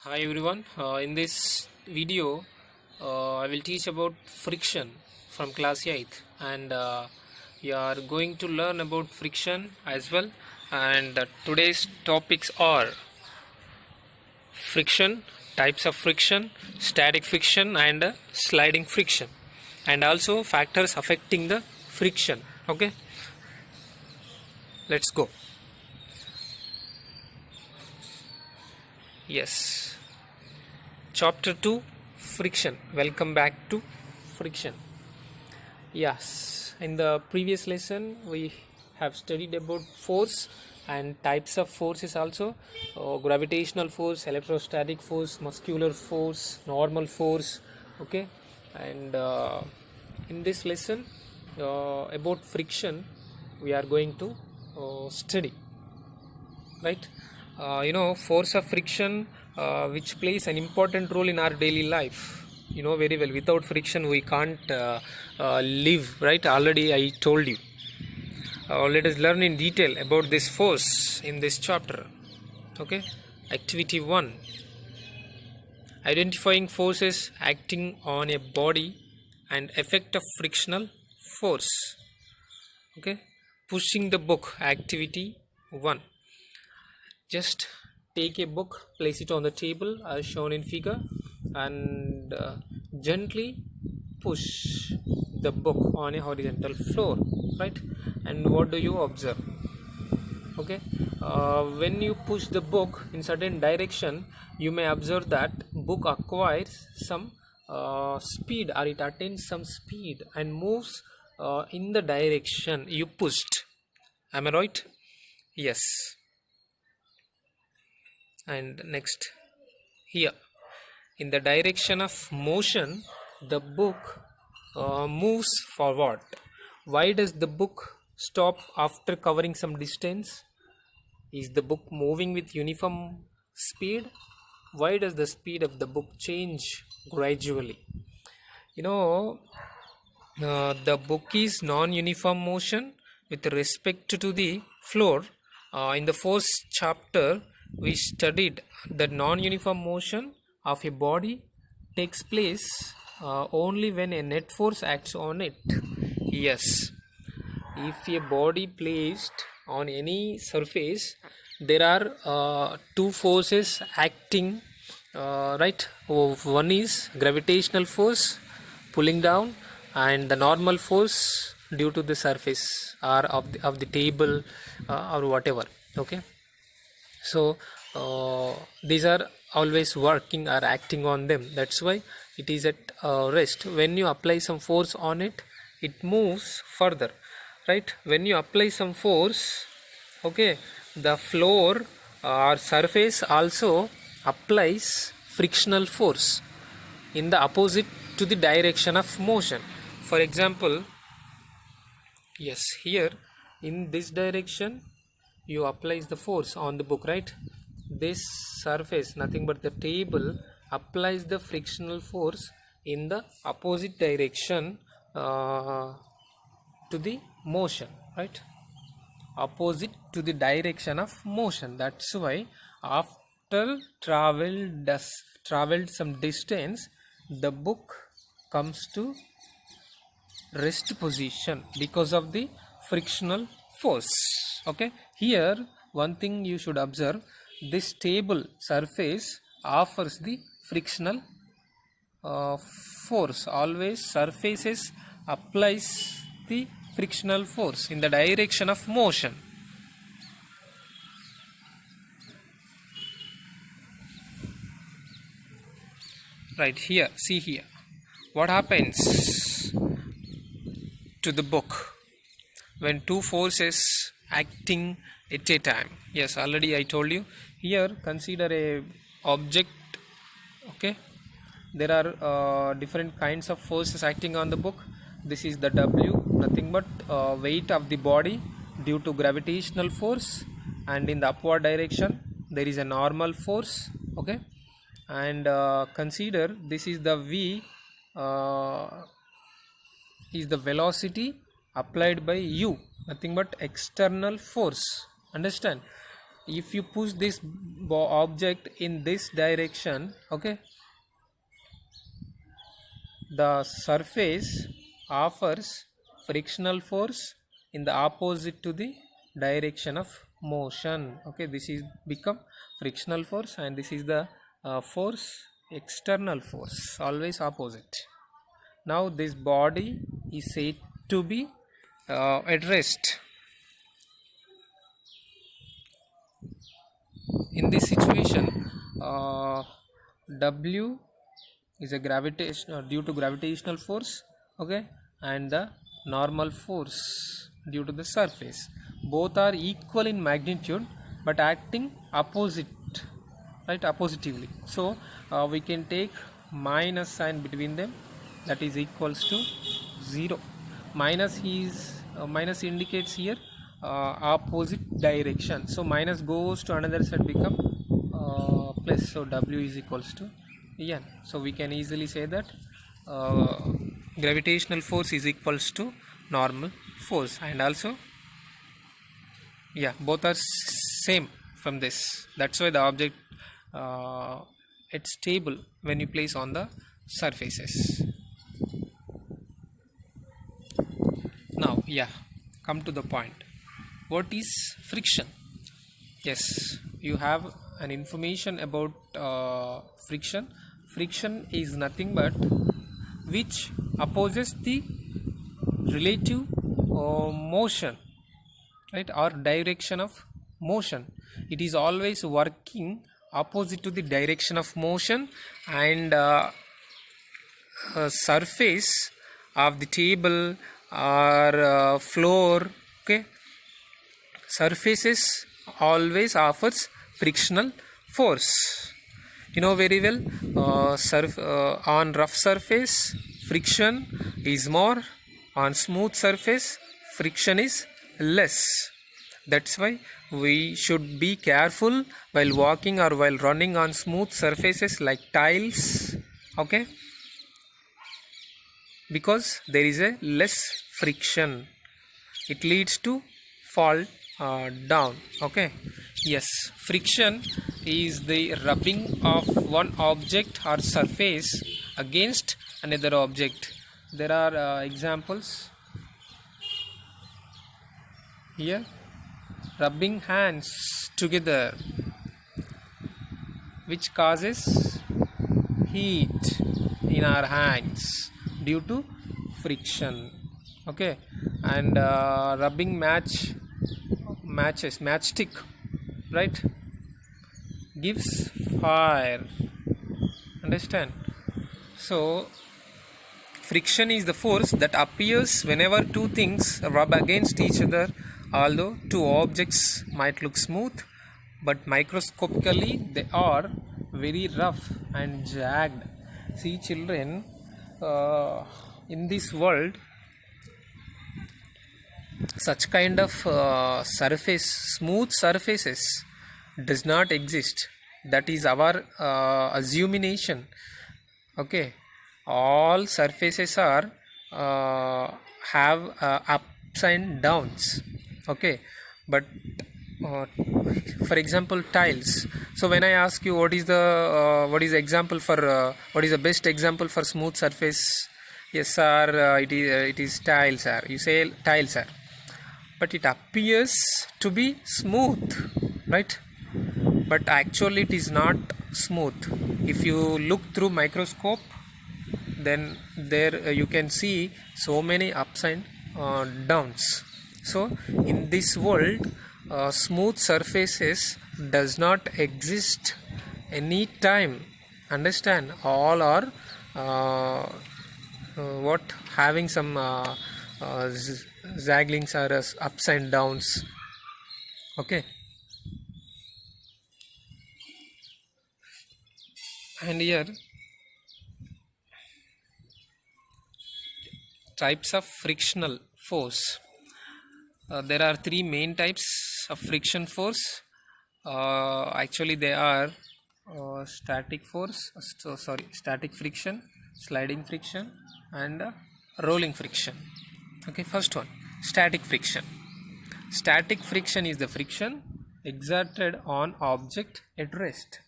Hi everyone. In this video, I will teach about friction from class 8th, and we are going to learn about friction as well. And today's topics are friction, types of friction, static friction, and sliding friction, and also factors affecting the friction. Okay, let's go. Yes, chapter 2, friction. Welcome back to friction. Yes, in the previous lesson we have studied about force and types of forces also, gravitational force, electrostatic force, muscular force, normal force. Okay, and in this lesson about friction we are going to study, right? Force of friction, which plays an important role in our daily life. You know very well, without friction we can't live, right? Already I told you. Let us learn in detail about this force in this chapter. Okay, activity 1: identifying forces acting on a body and effect of frictional force. Okay, pushing the book, activity 1. Just take a book, place it on the table as shown in figure, and gently push the book on a horizontal floor, right? And what do you observe? Okay, when you push the book in certain direction, you may observe that book acquires some speed, or it attains some speed and moves in the direction you pushed. Am I right? Yes. And next, here, in the direction of motion, the book moves forward. Why does the book stop after covering some distance? Is the book moving with uniform speed? Why does the speed of the book change gradually? you know the book is non-uniform motion with respect to the floor. In the first chapter we studied that non-uniform motion of a body takes place only when a net force acts on it. Yes, if a body placed on any surface, there are two forces acting, right? One is gravitational force pulling down, and the normal force due to the surface or of the table, or whatever. Okay, so these are always working or acting on them. That's why it is at rest. When you apply some force on it, it moves further, right? When you apply some force, okay, the floor or surface also applies frictional force in the opposite to the direction of motion. For example, yes, here in this direction you applies the force on the book, right? This surface, nothing but the table, applies the frictional force in the opposite direction to the motion, right? Opposite to the direction of motion. That's why after traveled some distance, the book comes to rest position because of the frictional force. Okay, here one thing you should observe: this table surface offers the frictional force. Always surfaces applies the frictional force in the direction of motion. Right here, see here, what happens to the book when two forces acting at a time? Yes, already I told you. Here consider a object. Okay, there are different kinds of forces acting on the book. This is the W, nothing but weight of the body due to gravitational force, and in the upward direction there is a normal force. Okay, and consider this is the V, uh, is the velocity applied by U, nothing but external force. Understand? if you push this object in this direction, okay, the surface offers frictional force in the opposite to the direction of motion. Okay, this is become frictional force, and this is the force, external force, always opposite. Now this body is said to be at rest. In this situation, W is a gravitation due to gravitational force, okay, and the normal force due to the surface. Both are equal in magnitude but acting opposite, right, oppositively. So we can take minus sign between them, that is equals to 0. Minus indicates here opposite direction, so minus goes to another side, become plus, so W is equals to N. So we can easily say that gravitational force is equals to normal force, and also both are same from this. That's why the object it's stable when you place on the surfaces. Now come to the point. What is friction? Yes, you have an information about friction. Friction is nothing but which opposes the relative motion, right, or direction of motion. It is always working opposite to the direction of motion, and surface of the table or floor, okay, surfaces always offers frictional force. You know very well, on rough surface friction is more, on smooth surface friction is less. That's why we should be careful while walking or while running on smooth surfaces like tiles, okay, because there is a less friction. It leads to fall down. Okay, yes, friction is the rubbing of one object or surface against another object. There are examples here. Rubbing hands together, which causes heat in our hands due to friction. Okay, and rubbing matchstick, right, gives fire. Understand? So friction is the force that appears whenever two things rub against each other. Although two objects might look smooth, but microscopically they are very rough and jagged. See children, in this world such kind of smooth surfaces does not exist. That is our assumption. Okay, all surfaces are have ups and downs. Okay, but for example tiles. So when I ask you what is the example for what is the best example for smooth surface, yes sir, it is tiles sir. You say tiles sir, but it appears to be smooth, right? But actually it is not smooth. If you look through microscope, then there you can see so many ups and downs. So in this world, smooth surfaces does not exist any time. Understand? All are having some zagglings or ups and downs. Okay, and here types of frictional force. There are three main types of friction force. Actually they are static friction, sliding friction, and rolling friction. Okay, first one, static friction. Static friction is the friction exerted on object at rest.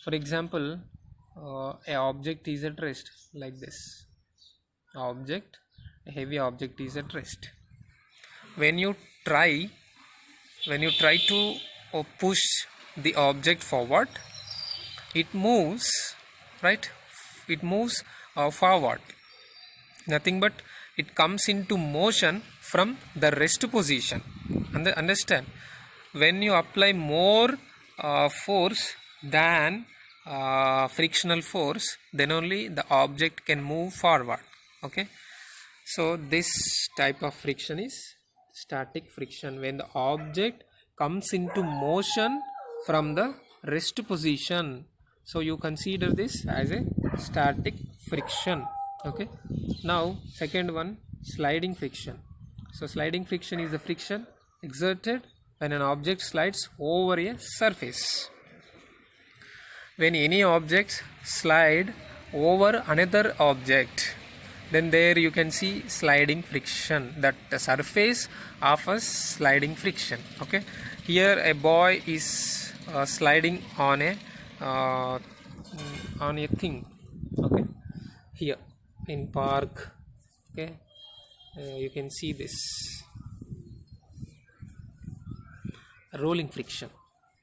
For example, a object is at rest like this. A heavy object is at rest. When you try to push the object forward, it moves, right? It moves forward. Nothing but it comes into motion from the rest position. Understand? When you apply more force than frictional force, then only the object can move forward. Okay, so this type of friction is static friction, when the object comes into motion from the rest position. So you consider this as a static friction. Okay, now second one, sliding friction. So sliding friction is the friction exerted when an object slides over a surface. When any object slide over another object, then there you can see sliding friction, that the surface offers sliding friction. Okay, here a boy is sliding on a thing. Okay, here in park. Okay, you can see this rolling friction.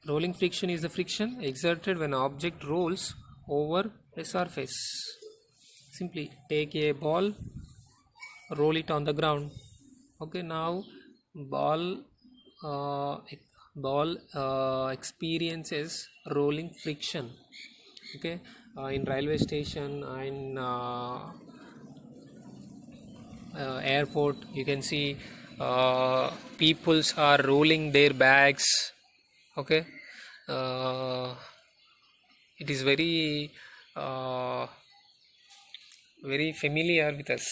Rolling friction is the friction exerted when an object rolls over a surface. Simply take a ball, roll it on the ground. Okay, now ball experiences rolling friction. Okay, in railway station, in airport, you can see peoples are rolling their bags. Okay, it is very familiar with us.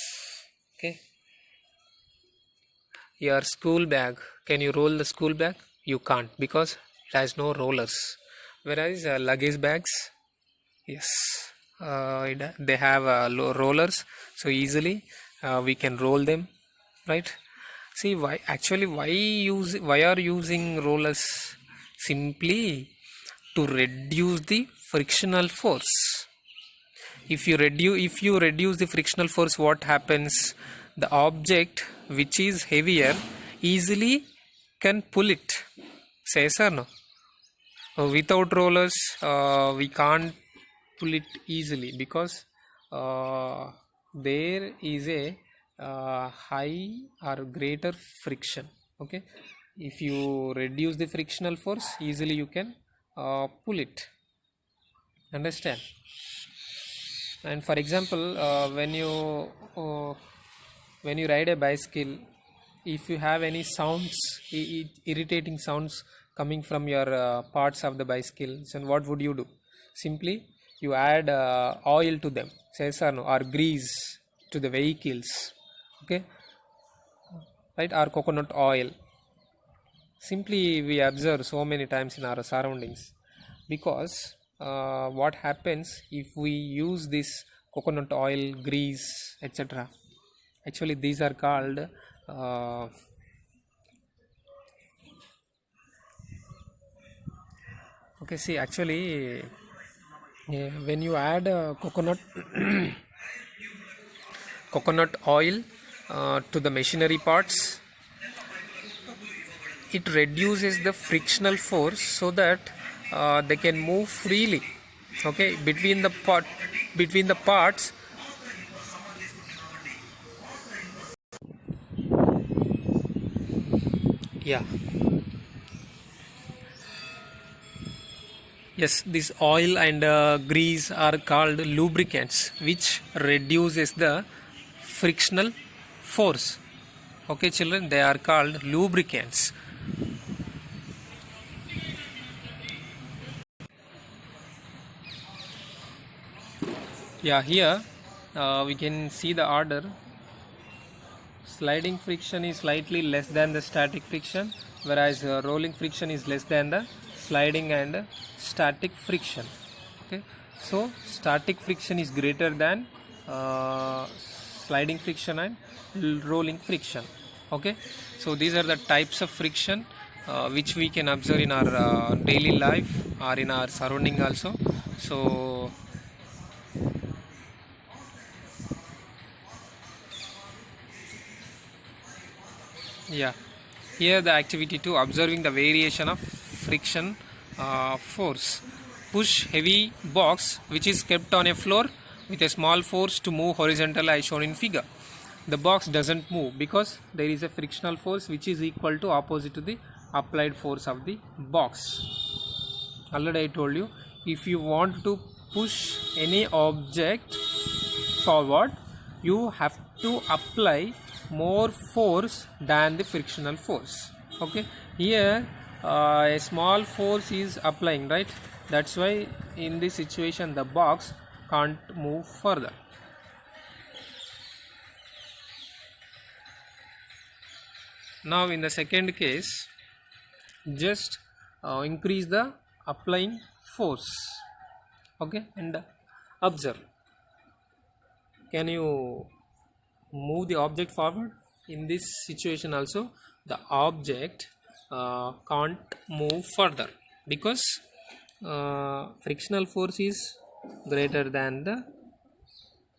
Okay, your school bag, can you roll the school bag? You can't, because it has no rollers. Whereas luggage bags, yes, they have rollers, so easily we can roll them, right? See, why are using rollers? Simply to reduce the frictional force. If you reduce the frictional force, what happens? The object which is heavier easily can pull it. Say yes or no? Without rollers, we can't pull it easily, because there is a high or greater friction. Okay, if you reduce the frictional force, easily you can pull it. Understand? And for example, when you ride a bicycle, if you have any sounds, irritating sounds coming from your parts of the bicycle, then what would you do? Simply you add oil to them, says or no, or grease to the vehicles. Okay, right? Or coconut oil. Simply we observe so many times in our surroundings, because what happens if we use this coconut oil, grease, etc. Actually these are called okay, see, actually when you add coconut oil to the machinery parts, it reduces the frictional force so that they can move freely. Okay, between the parts. Yeah, yes, this oil and grease are called lubricants, which reduces the frictional force. Okay children, they are called lubricants. Yeah, here we can see the order. Sliding friction is slightly less than the static friction, whereas rolling friction is less than the sliding and static friction. Okay, so static friction is greater than sliding friction and rolling friction. Okay, so these are the types of friction which we can observe in our daily life or in our surrounding also. So yeah, here the activity 2, observing the variation of friction force. Push heavy box which is kept on a floor with a small force to move horizontal as shown in figure. The box doesn't move because there is a frictional force which is equal to opposite to the applied force of the box. Already I told you, if you want to push any object forward, you have to apply more force than the frictional force. Okay, here a small force is applying, right? That's why in this situation the box can't move further. Now in the second case, just increase the applying force. Okay, and observe, can you move the object forward? In this situation also the object can't move further because frictional force is greater than the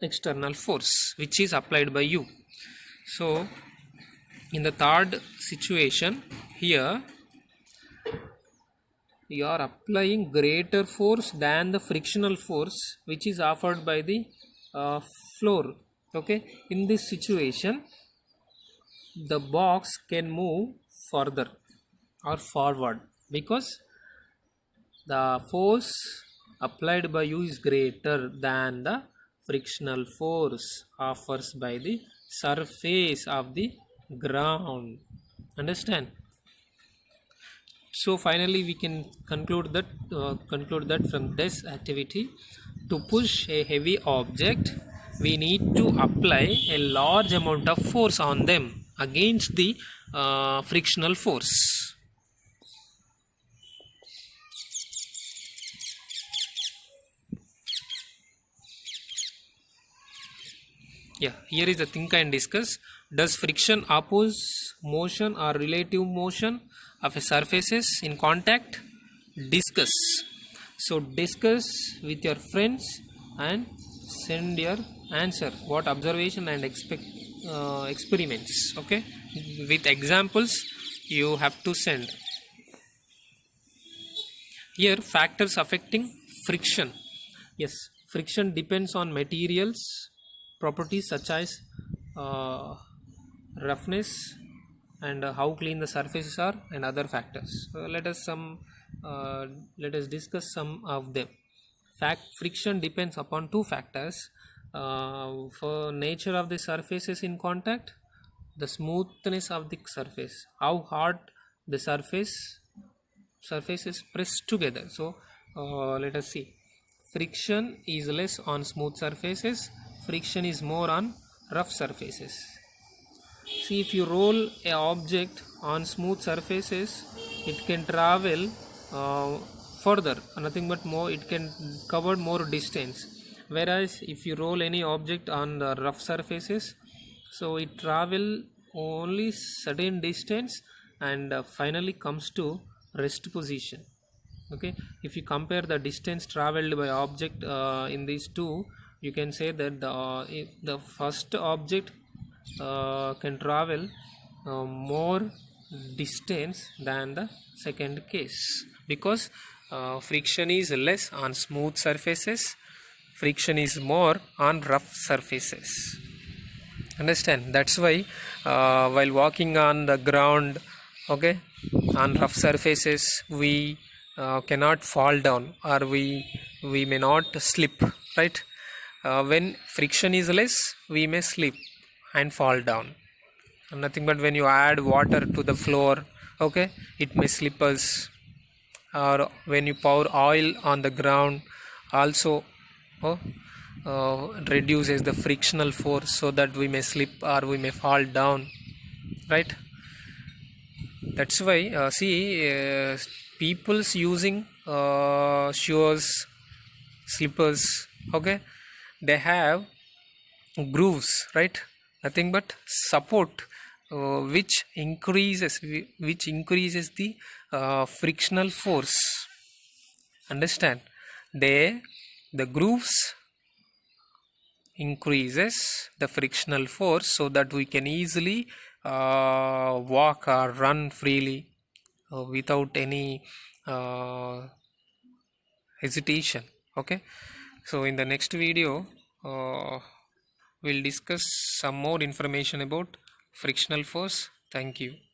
external force which is applied by you. So in the third situation, here you are applying greater force than the frictional force which is offered by the floor. Okay, in this situation the box can move further or forward because the force applied by you is greater than the frictional force offers by the surface of the ground. Understand? So finally we can conclude that from this activity, to push a heavy object we need to apply a large amount of force on them against the frictional force. Yeah, here is the think and discuss. Does friction oppose motion or relative motion of a surfaces in contact? Discuss. So discuss with your friends and send your answer. What observation and experiments? Okay, with examples you have to send. Here factors affecting friction. Yes, friction depends on materials properties such as roughness and how clean the surfaces are and other factors. Let us discuss some of them. Friction depends upon two factors. For nature of the surfaces in contact, the smoothness of the surface, how hard the surface is pressed together. So let us see. Friction is less on smooth surfaces, friction is more on rough surfaces. See, if you roll a object on smooth surfaces, it can travel further, nothing but more, it can cover more distance. Whereas if you roll any object on the rough surfaces, so it travel only certain distance and finally comes to rest position. Okay, if you compare the distance traveled by object in these two, you can say that the first object can travel more distance than the second case because friction is less on smooth surfaces, friction is more on rough surfaces. Understand? That's why while walking on the ground, okay, on rough surfaces, we cannot fall down or we may not slip, right? When friction is less, we may slip and fall down. Nothing but when you add water to the floor, okay, it may slip us. Or when you pour oil on the ground, also reduces the frictional force so that we may slip or we may fall down, right? That's why people's using shoes, slippers, okay, they have grooves, right? Nothing but support which increases the frictional force. Understand? The grooves increases the frictional force so that we can easily walk or run freely without any hesitation. Okay, so in the next video we'll discuss some more information about frictional force. Thank you.